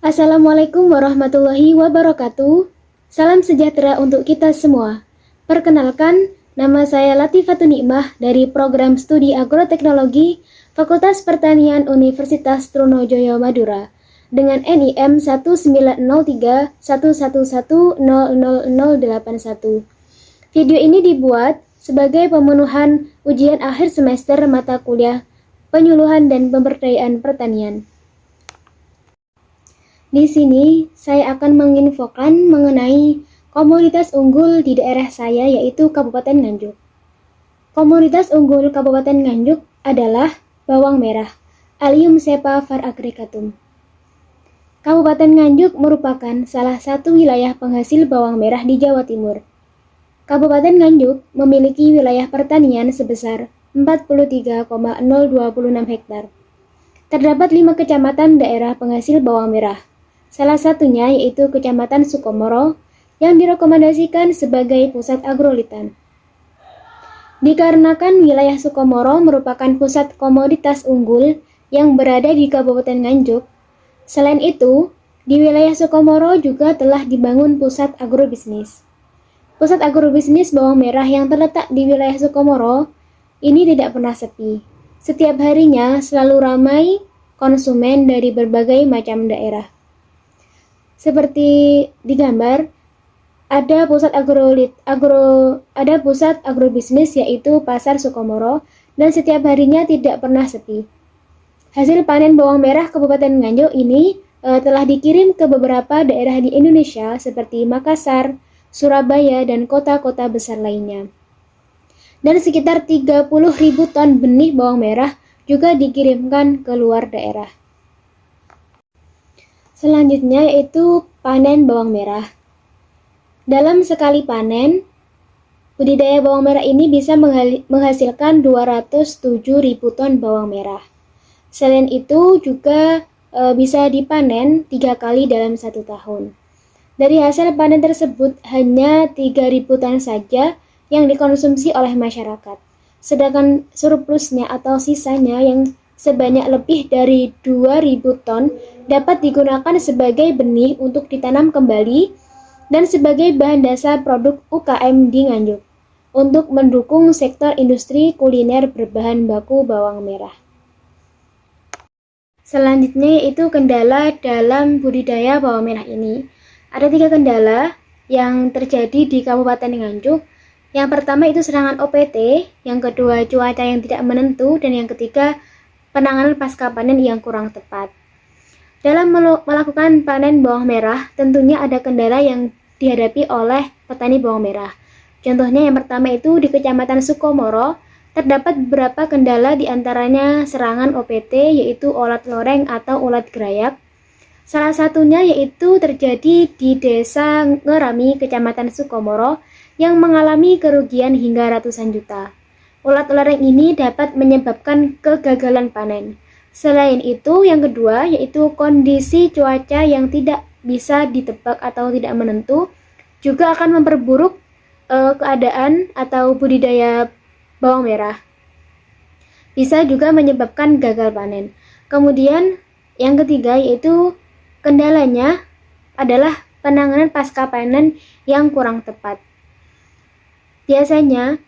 Assalamualaikum warahmatullahi wabarakatuh. Salam sejahtera untuk kita semua. Perkenalkan, nama saya Latifatun Nikmah dari Program Studi Agroteknologi Fakultas Pertanian Universitas Trunojoyo Madura dengan NIM 190311100081. Video ini dibuat sebagai pemenuhan ujian akhir semester mata kuliah Penyuluhan dan Pemberdayaan Pertanian. Di sini saya akan menginfokan mengenai komoditas unggul di daerah saya, yaitu Kabupaten Nganjuk. Komoditas unggul Kabupaten Nganjuk adalah bawang merah, Allium cepa var aggregatum. Kabupaten Nganjuk merupakan salah satu wilayah penghasil bawang merah di Jawa Timur. Kabupaten Nganjuk memiliki wilayah pertanian sebesar 43,026 hektar. Terdapat 5 kecamatan daerah penghasil bawang merah. Salah satunya yaitu Kecamatan Sukomoro yang direkomendasikan sebagai pusat agrolitan. Dikarenakan wilayah Sukomoro merupakan pusat komoditas unggul yang berada di Kabupaten Nganjuk, selain itu, di wilayah Sukomoro juga telah dibangun pusat agrobisnis. Pusat agrobisnis bawang merah yang terletak di wilayah Sukomoro ini tidak pernah sepi. Setiap harinya selalu ramai konsumen dari berbagai macam daerah. Seperti di gambar, ada pusat agrobisnis yaitu Pasar Sukomoro dan setiap harinya tidak pernah sepi. Hasil panen bawang merah Kabupaten Nganjuk ini telah dikirim ke beberapa daerah di Indonesia seperti Makassar, Surabaya, dan kota-kota besar lainnya. Dan sekitar 30.000 ton benih bawang merah juga dikirimkan ke luar daerah. Selanjutnya yaitu panen bawang merah. Dalam sekali panen, budidaya bawang merah ini bisa menghasilkan 207.000 ton bawang merah. Selain itu juga bisa dipanen 3 kali dalam 1 tahun. Dari hasil panen tersebut hanya 3.000 ton saja yang dikonsumsi oleh masyarakat. Sedangkan surplusnya atau sisanya yang sebanyak lebih dari 2.000 ton dapat digunakan sebagai benih untuk ditanam kembali dan sebagai bahan dasar produk UKM di Nganjuk untuk mendukung sektor industri kuliner berbahan baku bawang merah. Selanjutnya yaitu kendala dalam budidaya bawang merah ini. Ada 3 kendala yang terjadi di Kabupaten Nganjuk. Yang pertama itu serangan OPT, yang kedua cuaca yang tidak menentu, dan yang ketiga penanganan pasca panen yang kurang tepat. Dalam melakukan panen bawang merah, tentunya ada kendala yang dihadapi oleh petani bawang merah. Contohnya yang pertama itu di Kecamatan Sukomoro, terdapat beberapa kendala diantaranya serangan OPT yaitu ulat loreng atau ulat gerayak. Salah satunya yaitu terjadi di Desa Ngerami, Kecamatan Sukomoro, yang mengalami kerugian hingga ratusan juta. Ulat loreng ini dapat menyebabkan kegagalan panen. Selain itu, yang kedua yaitu kondisi cuaca yang tidak bisa ditebak atau tidak menentu juga akan memperburuk keadaan atau budidaya bawang merah. Bisa juga menyebabkan gagal panen. Kemudian yang ketiga yaitu kendalanya adalah penanganan pasca panen yang kurang tepat. Biasanya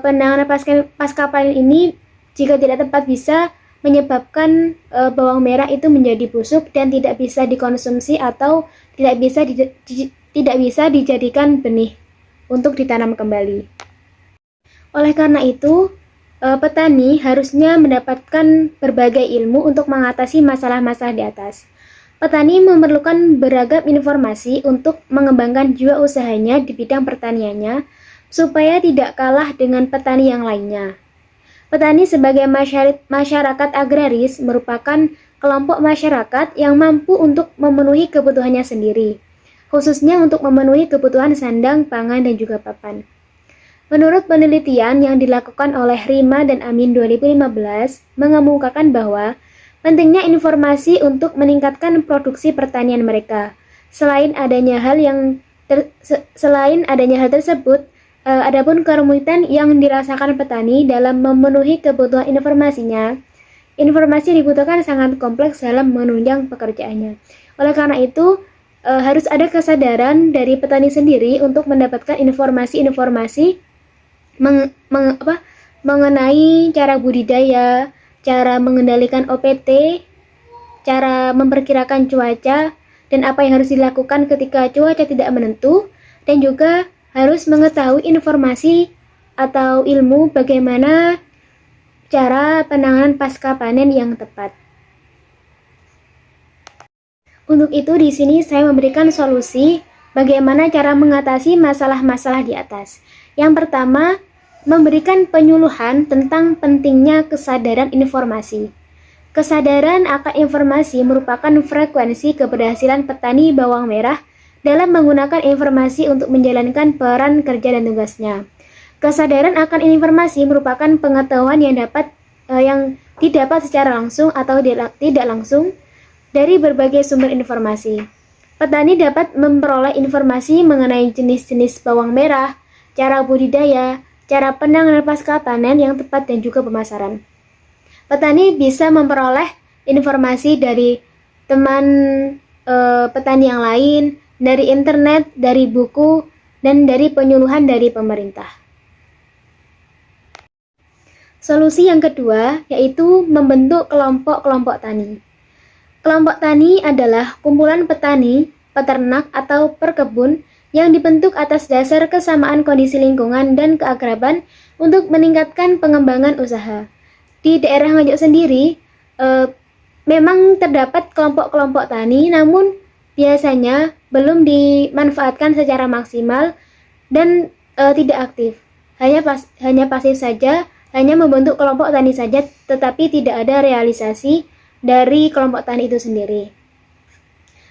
penanganan pasca panen ini jika tidak tepat bisa menyebabkan bawang merah itu menjadi busuk dan tidak bisa dikonsumsi atau tidak bisa dijadikan benih untuk ditanam kembali. Oleh karena itu, petani harusnya mendapatkan berbagai ilmu untuk mengatasi masalah-masalah di atas. Petani memerlukan beragam informasi untuk mengembangkan jiwa usahanya di bidang pertaniannya supaya tidak kalah dengan petani yang lainnya. Petani sebagai masyarakat agraris merupakan kelompok masyarakat yang mampu untuk memenuhi kebutuhannya sendiri, khususnya untuk memenuhi kebutuhan sandang, pangan, dan juga papan. Menurut penelitian yang dilakukan oleh Rima dan Amin 2015 mengemukakan bahwa pentingnya informasi untuk meningkatkan produksi pertanian mereka. Selain adanya hal tersebut, adapun kerumitan yang dirasakan petani dalam memenuhi kebutuhan informasinya, informasi dibutuhkan sangat kompleks dalam menunjang pekerjaannya. Oleh karena itu, harus ada kesadaran dari petani sendiri untuk mendapatkan informasi-informasi mengenai cara budidaya, cara mengendalikan OPT, cara memperkirakan cuaca, dan apa yang harus dilakukan ketika cuaca tidak menentu, dan juga harus mengetahui informasi atau ilmu bagaimana cara penanganan pasca panen yang tepat. Untuk itu di sini saya memberikan solusi bagaimana cara mengatasi masalah-masalah di atas. Yang pertama, memberikan penyuluhan tentang pentingnya kesadaran informasi. Kesadaran akan informasi merupakan frekuensi keberhasilan petani bawang merah dalam menggunakan informasi untuk menjalankan peran kerja dan tugasnya. Kesadaran akan informasi merupakan pengetahuan yang didapat secara langsung atau tidak langsung dari berbagai sumber informasi. Petani dapat memperoleh informasi mengenai jenis-jenis bawang merah, cara budidaya, cara penanganan pasca panen yang tepat dan juga pemasaran. Petani bisa memperoleh informasi dari teman petani yang lain, dari internet, dari buku, dan dari penyuluhan dari pemerintah. Solusi yang kedua yaitu membentuk kelompok-kelompok tani. Kelompok tani adalah kumpulan petani, peternak, atau perkebun yang dibentuk atas dasar kesamaan kondisi lingkungan dan keakraban untuk meningkatkan pengembangan usaha. Di daerah Nganjuk sendiri, memang terdapat kelompok-kelompok tani, namun biasanya belum dimanfaatkan secara maksimal dan tidak aktif. Hanya pasif saja, hanya membentuk kelompok tani saja, tetapi tidak ada realisasi dari kelompok tani itu sendiri.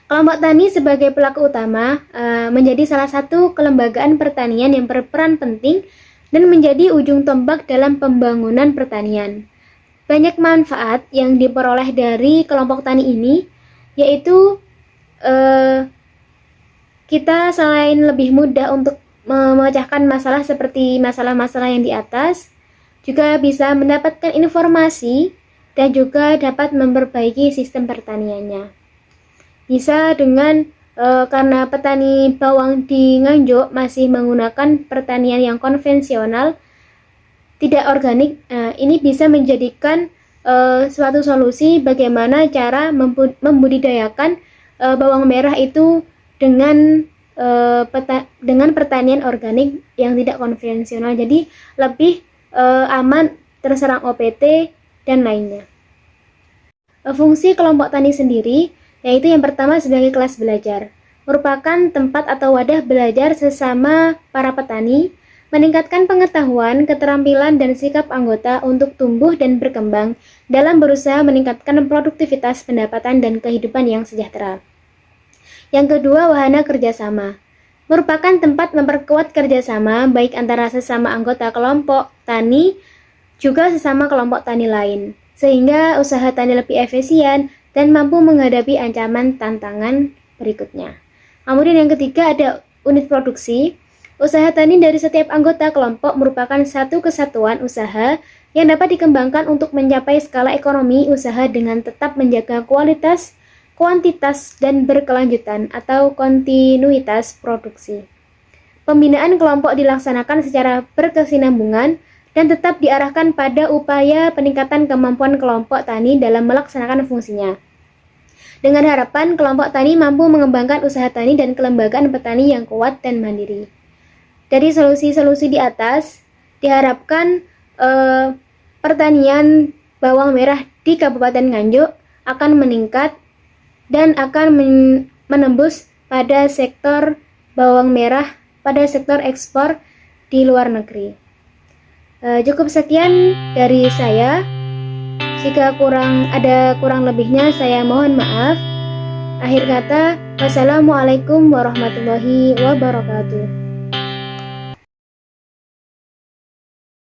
Kelompok tani sebagai pelaku utama menjadi salah satu kelembagaan pertanian yang berperan penting dan menjadi ujung tombak dalam pembangunan pertanian. Banyak manfaat yang diperoleh dari kelompok tani ini, yaitu kita selain lebih mudah untuk memecahkan masalah seperti masalah-masalah yang di atas, juga bisa mendapatkan informasi dan juga dapat memperbaiki sistem pertaniannya. Bisa dengan karena petani bawang di Nganjuk masih menggunakan pertanian yang konvensional, tidak organik, ini bisa menjadikan suatu solusi bagaimana cara membudidayakan bawang merah itu dengan pertanian organik yang tidak konvensional, jadi lebih aman terserang OPT dan lainnya. Fungsi kelompok tani sendiri yaitu yang pertama sebagai kelas belajar, merupakan tempat atau wadah belajar sesama para petani, meningkatkan pengetahuan, keterampilan, dan sikap anggota untuk tumbuh dan berkembang dalam berusaha meningkatkan produktivitas, pendapatan, dan kehidupan yang sejahtera. Yang kedua, wahana kerjasama, merupakan tempat memperkuat kerjasama baik antara sesama anggota kelompok tani juga sesama kelompok tani lain, sehingga usaha tani lebih efisien dan mampu menghadapi ancaman tantangan berikutnya. Kemudian yang ketiga ada unit produksi. Usaha tani dari setiap anggota kelompok merupakan satu kesatuan usaha yang dapat dikembangkan untuk mencapai skala ekonomi usaha dengan tetap menjaga kualitas, kuantitas, dan berkelanjutan atau kontinuitas produksi. Pembinaan kelompok dilaksanakan secara berkesinambungan dan tetap diarahkan pada upaya peningkatan kemampuan kelompok tani dalam melaksanakan fungsinya. Dengan harapan kelompok tani mampu mengembangkan usaha tani dan kelembagaan petani yang kuat dan mandiri. Dari solusi-solusi di atas, diharapkan pertanian bawang merah di Kabupaten Nganjuk akan meningkat dan akan menembus pada sektor bawang merah, pada sektor ekspor di luar negeri. Cukup sekian dari saya. Jika kurang lebihnya saya mohon maaf. Akhir kata, wassalamualaikum warahmatullahi wabarakatuh.